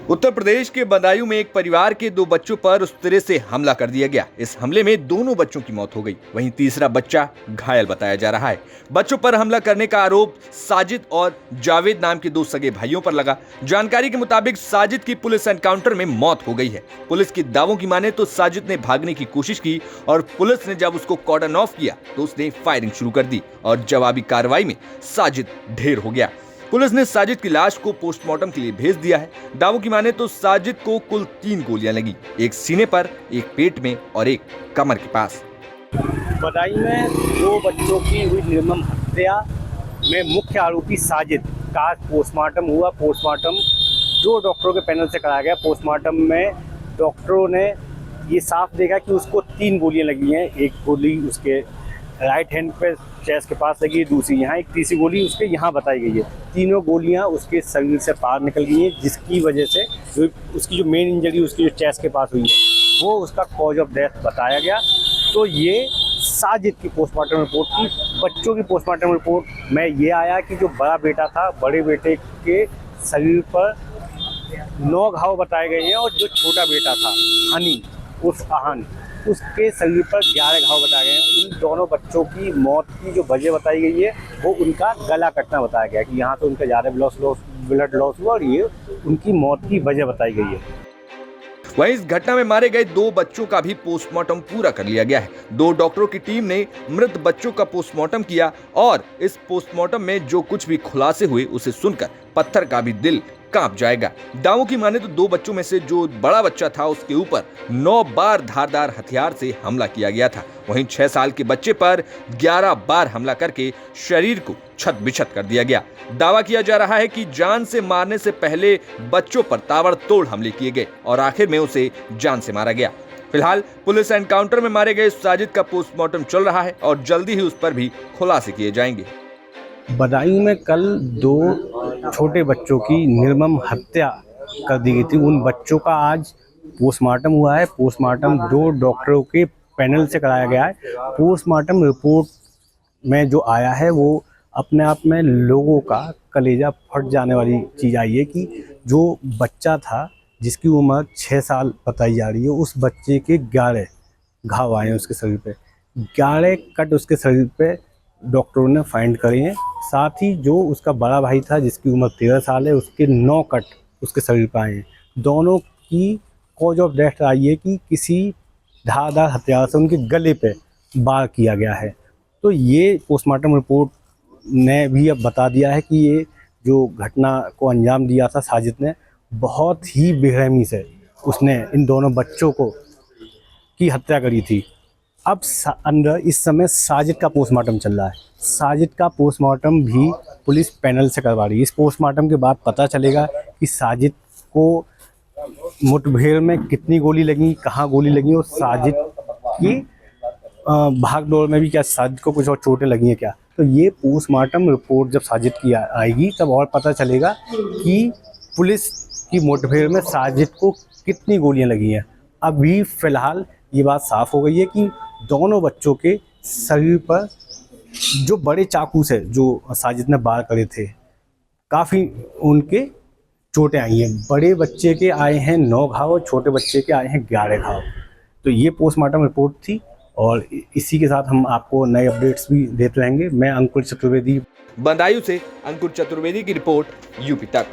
उत्तर प्रदेश के बदायूं में एक परिवार के दो बच्चों पर उस तरह से हमला कर दिया गया। इस हमले में दोनों बच्चों की मौत हो गई, वहीं तीसरा बच्चा घायल बताया जा रहा है। बच्चों पर हमला करने का आरोप साजिद और जावेद नाम के दो सगे भाइयों पर लगा। जानकारी के मुताबिक साजिद की पुलिस एनकाउंटर में मौत हो गई है। पुलिस के दावों की माने तो साजिद ने भागने की कोशिश की और पुलिस ने जब उसको कॉर्डन ऑफ किया तो उसने फायरिंग शुरू कर दी और जवाबी कार्रवाई में साजिद ढेर हो गया। पुलिस ने साजिद की लाश को पोस्टमार्टम के लिए भेज दिया है। दावों की माने तो साजिद को कुल 3 गोलियां लगी, एक सीने पर, एक पेट में और एक कमर के पास। बदायूं में 2 बच्चों की हुई निर्मम हत्या में मुख्य आरोपी साजिद का पोस्टमार्टम हुआ। पोस्टमार्टम 2 डॉक्टरों के पैनल से कराया गया। पोस्टमार्टम में डॉक्टरों ने ये साफ देखा कि उसको 3 गोलियां लगी हैं। एक गोली उसके राइट हैंड पे चेस्ट के पास लगी है, दूसरी यहाँ, एक तीसरी गोली उसके यहाँ बताई गई है। तीनों गोलियाँ उसके शरीर से पार निकल गई हैं, जिसकी वजह से उसकी जो मेन इंजरी उसकी जो चेस्ट के पास हुई है वो उसका कॉज ऑफ डेथ बताया गया। तो ये साजिद की पोस्टमार्टम रिपोर्ट थी। बच्चों की पोस्टमार्टम रिपोर्ट में ये आया कि जो बड़ा बेटा था, बड़े बेटे के शरीर पर 9 घाव बताए गए हैं और जो छोटा बेटा था हनी उर्फ अहान, उसके शरीर पर 11 घाव बताए गए हैं। उन दोनों बच्चों की मौत की जो वजह बताई गई है वो उनका गला कटना बताया गया कि यहाँ तो उनका ज़्यादा ब्लड लॉस हुआ और ये उनकी मौत की वजह बताई गई है। वहीं इस घटना में मारे गए 2 बच्चों का भी पोस्टमार्टम पूरा कर लिया गया है। 2 डॉक्टरों की टीम ने मृत बच्चों का पोस्टमार्टम किया और इस पोस्टमार्टम में जो कुछ भी खुलासे हुए उसे सुनकर पत्थर का भी दिल कांप जाएगा। दावों की माने तो 2 बच्चों में से जो बड़ा बच्चा था उसके ऊपर 9 बार धारदार हथियार से हमला किया गया था। वहीं 6 साल के बच्चे पर 11 बार हमला करके शरीर को छत बिछत कर दिया गया। दावा किया जा रहा है कि जान से मारने से पहले बच्चों पर ताबड़तोड़ हमले किए गए और आखिर में उसे जान से मारा गया। फिलहाल पुलिस एनकाउंटर में मारे गए साजिद का पोस्टमार्टम चल रहा है और जल्दी ही उस पर भी खुलासे किए जाएंगे। बदायूं में कल 2 छोटे बच्चों की निर्मम हत्या कर दी गई थी। उन बच्चों का आज पोस्टमार्टम हुआ है। पोस्टमार्टम 2 डॉक्टरों के पैनल से कराया गया है। पोस्टमार्टम रिपोर्ट में जो आया है वो अपने आप में लोगों का कलेजा फट जाने वाली चीज़ आई है कि जो बच्चा था जिसकी उम्र 6 साल बताई जा रही है, उस बच्चे के 11 घाव आए हैं उसके शरीर पे। 11 कट उसके शरीर पे डॉक्टरों ने फाइंड करे हैं। साथ ही जो उसका बड़ा भाई था जिसकी उम्र 13 साल है, उसके 9 कट उसके शरीर पर आए हैं। दोनों की कॉज ऑफ डेथ आई है कि किसी धारदार हथियार से उनके गले पे वार किया गया है। तो ये पोस्टमार्टम रिपोर्ट ने भी अब बता दिया है कि ये जो घटना को अंजाम दिया था साजिद ने, बहुत ही बेरहमी से उसने इन दोनों बच्चों को की हत्या करी थी। अब अंदर इस समय साजिद का पोस्टमार्टम चल रहा है। साजिद का पोस्टमार्टम भी पुलिस पैनल से करवा रही है। इस पोस्टमार्टम के बाद पता चलेगा कि साजिद को मुठभेड़ में कितनी गोली लगी, कहाँ गोली लगी और साजिद की भाग दौड़ में भी क्या साजिद को कुछ और चोटें लगी हैं क्या। तो ये पोस्टमार्टम रिपोर्ट जब साजिद की आएगी तब और पता चलेगा कि पुलिस की मुठभेड़ में साजिद को कितनी गोलियां लगी हैं। अभी फ़िलहाल ये बात साफ हो गई है कि दोनों बच्चों के शरीर पर जो बड़े चाकू से जो साजिद ने वार करे थे, काफ़ी उनके चोटें आई हैं। बड़े बच्चे के आए हैं 9 घाव और छोटे बच्चे के आए हैं 11 घाव। तो ये पोस्टमार्टम रिपोर्ट थी और इसी के साथ हम आपको नए अपडेट्स भी देते रहेंगे। मैं अंकुर चतुर्वेदी, बदायूं से अंकुर चतुर्वेदी की रिपोर्ट, यूपी तक।